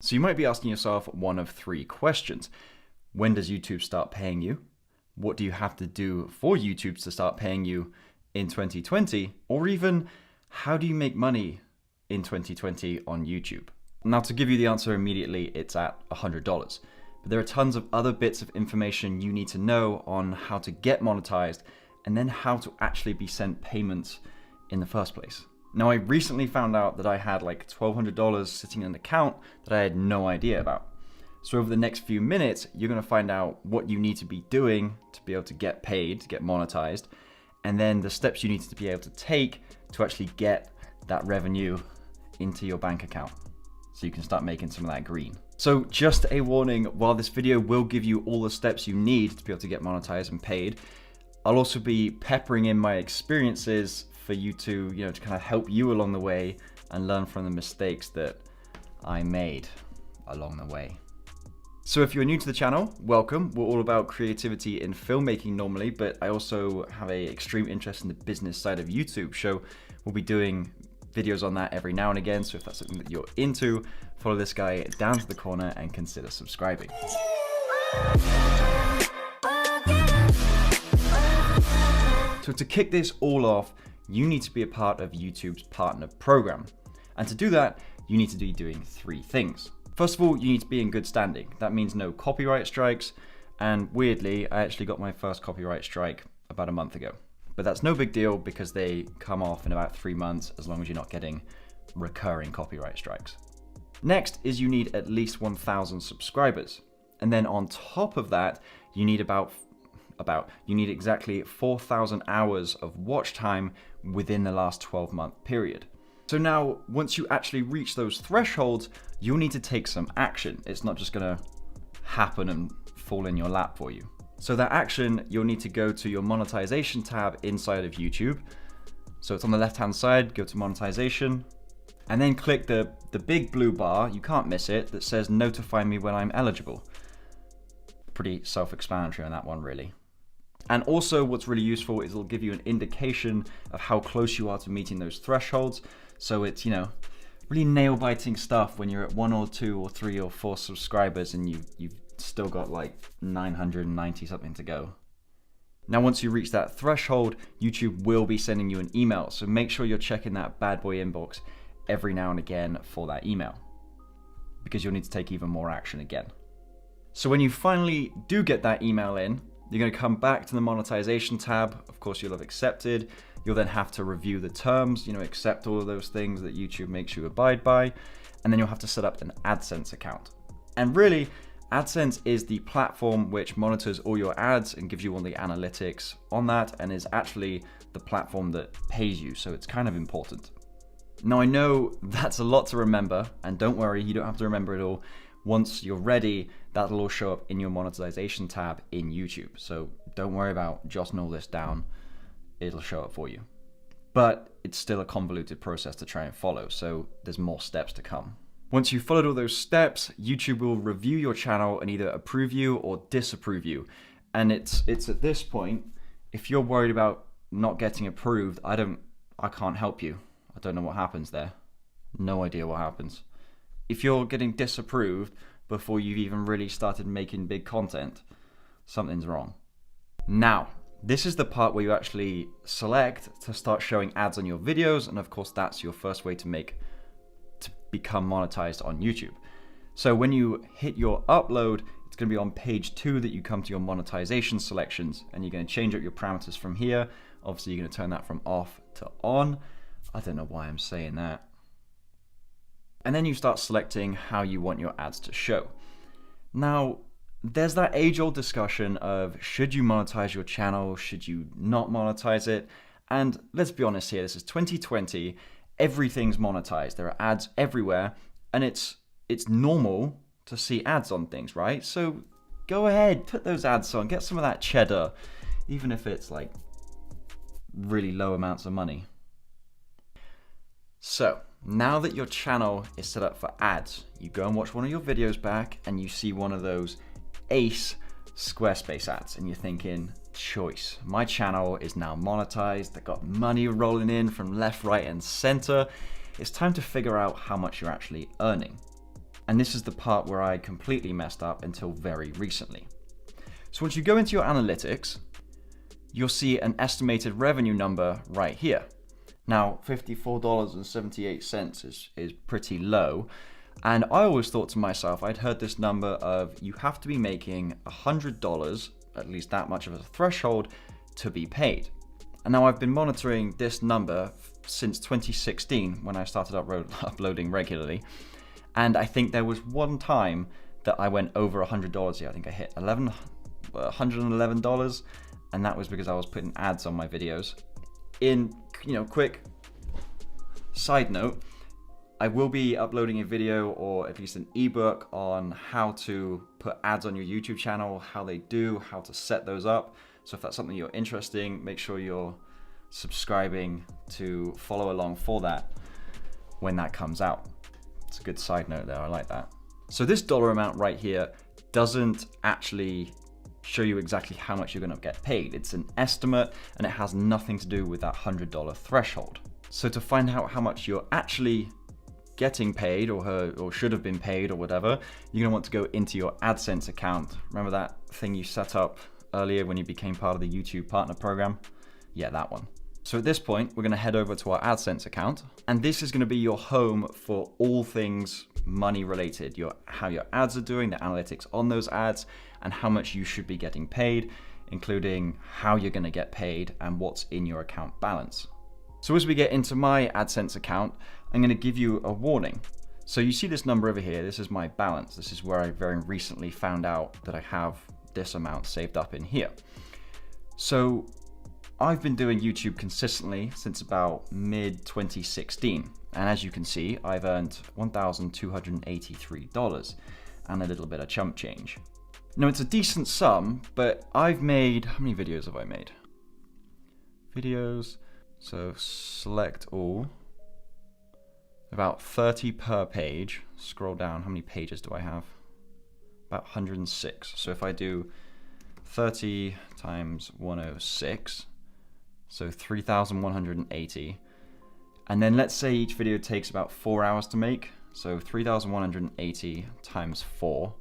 So you might be asking yourself one of three questions. When does YouTube start paying you? What do you have to do for YouTube to start paying you in 2020? Or even, how do you make money in 2020 on YouTube? Now, to give you the answer immediately, it's at $100. But there are tons of other bits of information you need to know on how to get monetized and then how to actually be sent payments in the first place. Now, I recently found out that I had like $1,200 sitting in an account that I had no idea about. So over the next few minutes, you're going to find out what you need to be doing to be able to get paid, to get monetized, and then the steps you need to be able to take to actually get that revenue into your bank account so you can start making some of that green. So just a warning, while this video will give you all the steps you need to be able to get monetized and paid, I'll also be peppering in my experiences for you to, to kind of help you along the way and learn from the mistakes that I made along the way. So if you're new to the channel, welcome. We're all about creativity in filmmaking normally, but I also have an extreme interest in the business side of YouTube. So we'll be doing videos on that every now and again. So if that's something that you're into, follow this guy down to the corner and consider subscribing. So to kick this all off, you need to be a part of YouTube's partner program. And to do that, you need to be doing three things. First of all, you need to be in good standing. That means no copyright strikes. And weirdly, I actually got my first copyright strike about a month ago. But that's no big deal because they come off in about 3 months as long as you're not getting recurring copyright strikes. Next is you need at least 1,000 subscribers. And then on top of that, you need you need exactly 4,000 hours of watch time within the last 12-month period. So now, once you actually reach those thresholds, you'll need to take some action. It's not just gonna happen and fall in your lap for you. So that action, you'll need to go to your monetization tab inside of YouTube. So it's on the left-hand side, go to monetization, and then click the big blue bar, you can't miss it, that says notify me when I'm eligible. Pretty self-explanatory on that one, really. And also what's really useful is it'll give you an indication of how close you are to meeting those thresholds. So it's, really nail-biting stuff when you're at 1 or 2 or 3 or 4 subscribers and you've still got like 990 something to go. Now, once you reach that threshold, YouTube will be sending you an email. So make sure you're checking that bad boy inbox every now and again for that email, because you'll need to take even more action again. So when you finally do get that email in, you're going to come back to the monetization tab. Of course, you'll have accepted. You'll then have to review the terms, accept all of those things that YouTube makes you abide by. And then you'll have to set up an Adsense account. And really, Adsense is the platform which monitors all your ads and gives you all the analytics on that, and is actually the platform that pays you. So it's kind of important. Now, I know that's a lot to remember, and don't worry, you don't have to remember it all. Once you're ready, that'll all show up in your monetization tab in YouTube. So don't worry about jotting all this down. It'll show up for you. But it's still a convoluted process to try and follow, so there's more steps to come. Once you've followed all those steps, YouTube will review your channel and either approve you or disapprove you. And it's at this point, if you're worried about not getting approved, I can't help you. I don't know what happens there. No idea what happens. If you're getting disapproved before you've even really started making big content, something's wrong. Now, this is the part where you actually select to start showing ads on your videos, and of course that's your first way to become monetized on YouTube. So when you hit your upload, it's going to be on page 2 that you come to your monetization selections, and you're going to change up your parameters from here. Obviously you're going to turn that from off to on. I don't know why I'm saying that. And then you start selecting how you want your ads to show. Now, there's that age-old discussion of should you monetize your channel, should you not monetize it? And let's be honest here, this is 2020, everything's monetized. There are ads everywhere, and it's normal to see ads on things, right? So go ahead, put those ads on, get some of that cheddar, even if it's like really low amounts of money. So now that your channel is set up for ads, you go and watch one of your videos back and you see one of those ace Squarespace ads and you're thinking, choice, my channel is now monetized, I've got money rolling in from left, right and center. It's time to figure out how much you're actually earning. And this is the part where I completely messed up until very recently. So once you go into your analytics, you'll see an estimated revenue number right here. Now, $54.78 is pretty low. And I always thought to myself, I'd heard this number of you have to be making $100, at least that much of a threshold, to be paid. And now I've been monitoring this number since 2016 when I started uploading regularly. And I think there was one time that I went over $100 here. I think I hit $111, and that was because I was putting ads on my videos. In, quick side note, I will be uploading a video or at least an ebook on how to put ads on your YouTube channel, how they do, how to set those up. So if that's something you're interested in, make sure you're subscribing to follow along for that when that comes out. It's a good side note there, I like that. So this dollar amount right here doesn't actually show you exactly how much you're gonna get paid. It's an estimate and it has nothing to do with that $100 threshold. So to find out how much you're actually getting paid or should have been paid or whatever, you're gonna want to go into your Adsense account. Remember that thing you set up earlier when you became part of the YouTube partner program? Yeah, that one. So at this point, we're gonna head over to our Adsense account, and this is gonna be your home for all things money related, how your ads are doing, the analytics on those ads, and how much you should be getting paid, including how you're gonna get paid and what's in your account balance. So as we get into my Adsense account, I'm gonna give you a warning. So you see this number over here, this is my balance. This is where I very recently found out that I have this amount saved up in here. So I've been doing YouTube consistently since about mid-2016. And as you can see, I've earned $1,283 and a little bit of chump change. Now it's a decent sum, but I've made, how many videos have I made? Videos, so select all. About 30 per page. Scroll down, how many pages do I have? About 106. So if I do 30 times 106, so 3,180. And then let's say each video takes about 4 hours to make. So 3,180 times 4,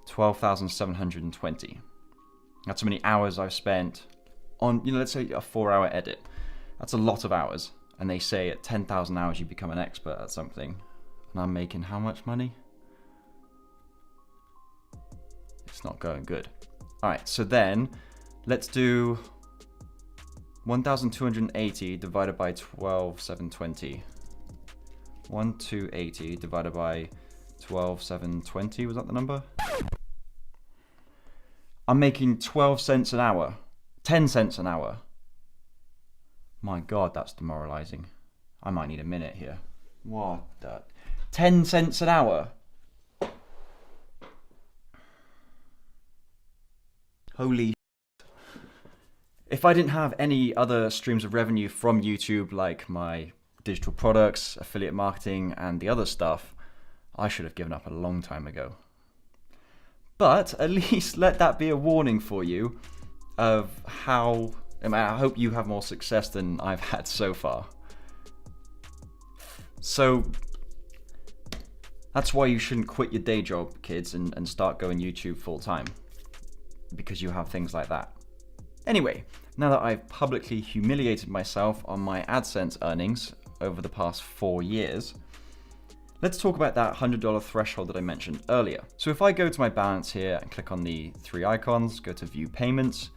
12,720. That's how many hours I've spent on, let's say a 4-hour edit. That's a lot of hours. And they say at 10,000 hours you become an expert at something. And I'm making how much money? It's not going good. All right, so then let's do 1,280 divided by 12,720. 1,280 divided by 12,720, was that the number? I'm making 12 cents an hour, 10 cents an hour. My God, that's demoralizing. I might need a minute here. What the? 10 cents an hour? Holy. If I didn't have any other streams of revenue from YouTube, like my digital products, affiliate marketing, and the other stuff, I should have given up a long time ago. But at least let that be a warning for you of how, I hope you have more success than I've had so far. So that's why you shouldn't quit your day job, kids, and start going YouTube full time, because you have things like that. Anyway, now that I've publicly humiliated myself on my AdSense earnings over the past 4 years, let's talk about that $100 threshold that I mentioned earlier. So if I go to my balance here and click on the 3 icons, go to view payments,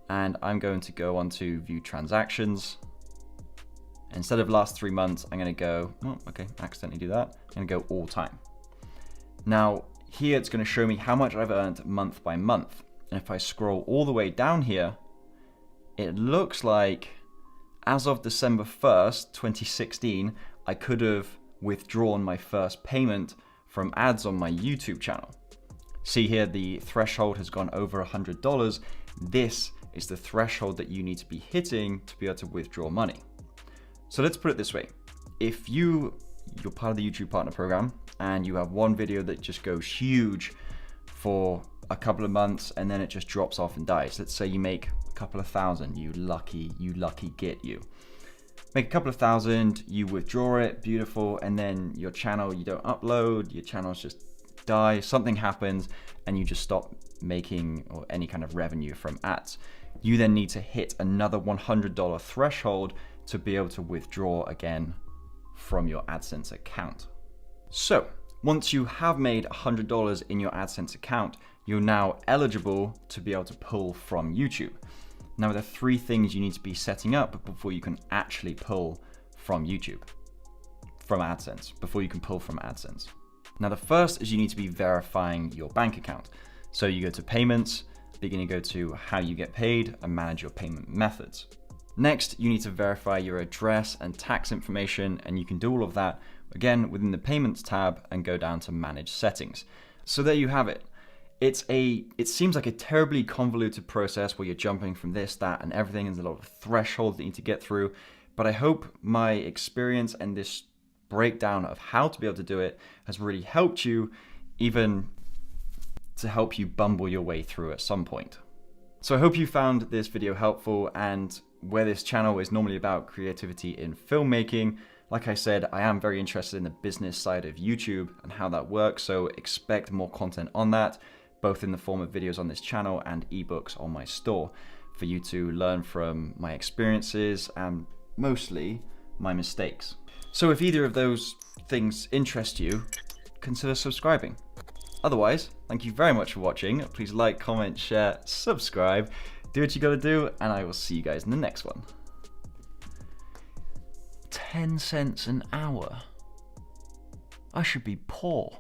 and I'm going to go on to view transactions. Instead of last 3 months, I'm gonna go, oh, okay, accidentally do that. I'm gonna go all time. Now, here it's gonna show me how much I've earned month by month. And if I scroll all the way down here, it looks like as of December 1st, 2016, I could have withdrawn my first payment from ads on my YouTube channel. See here, the threshold has gone over $100. This is the threshold that you need to be hitting to be able to withdraw money. So let's put it this way. If you're part of the YouTube partner program and you have one video that just goes huge for a couple of months and then it just drops off and dies. Let's say you make a couple of thousand, you lucky git you. make a couple of thousand, you withdraw it, beautiful, and then your channel, you don't upload, your channels just die, something happens, and you just stop making or any kind of revenue from ads. You then need to hit another $100 threshold to be able to withdraw again from your AdSense account. So once you have made $100 in your AdSense account, you're now eligible to be able to pull from YouTube. Now there are 3 things you need to be setting up before you can actually pull from YouTube, from AdSense, before you can pull from AdSense. Now the first is you need to be verifying your bank account. So you go to payments, you're going to go to how you get paid and manage your payment methods. Next, you need to verify your address and tax information, and you can do all of that again within the payments tab and go down to manage settings. So there you have it. It seems like a terribly convoluted process where you're jumping from this, that, and everything. There's a lot of thresholds that you need to get through, but I hope my experience and this breakdown of how to be able to do it has really helped you, even to help you bumble your way through at some point. So I hope you found this video helpful, and where this channel is normally about creativity in filmmaking, like I said, I am very interested in the business side of YouTube and how that works, so expect more content on that, both in the form of videos on this channel and ebooks on my store, for you to learn from my experiences and mostly my mistakes. So if either of those things interest you, consider subscribing. Otherwise, thank you very much for watching. Please like, comment, share, subscribe, do what you gotta do, and I will see you guys in the next one. 10 cents an hour. I should be poor.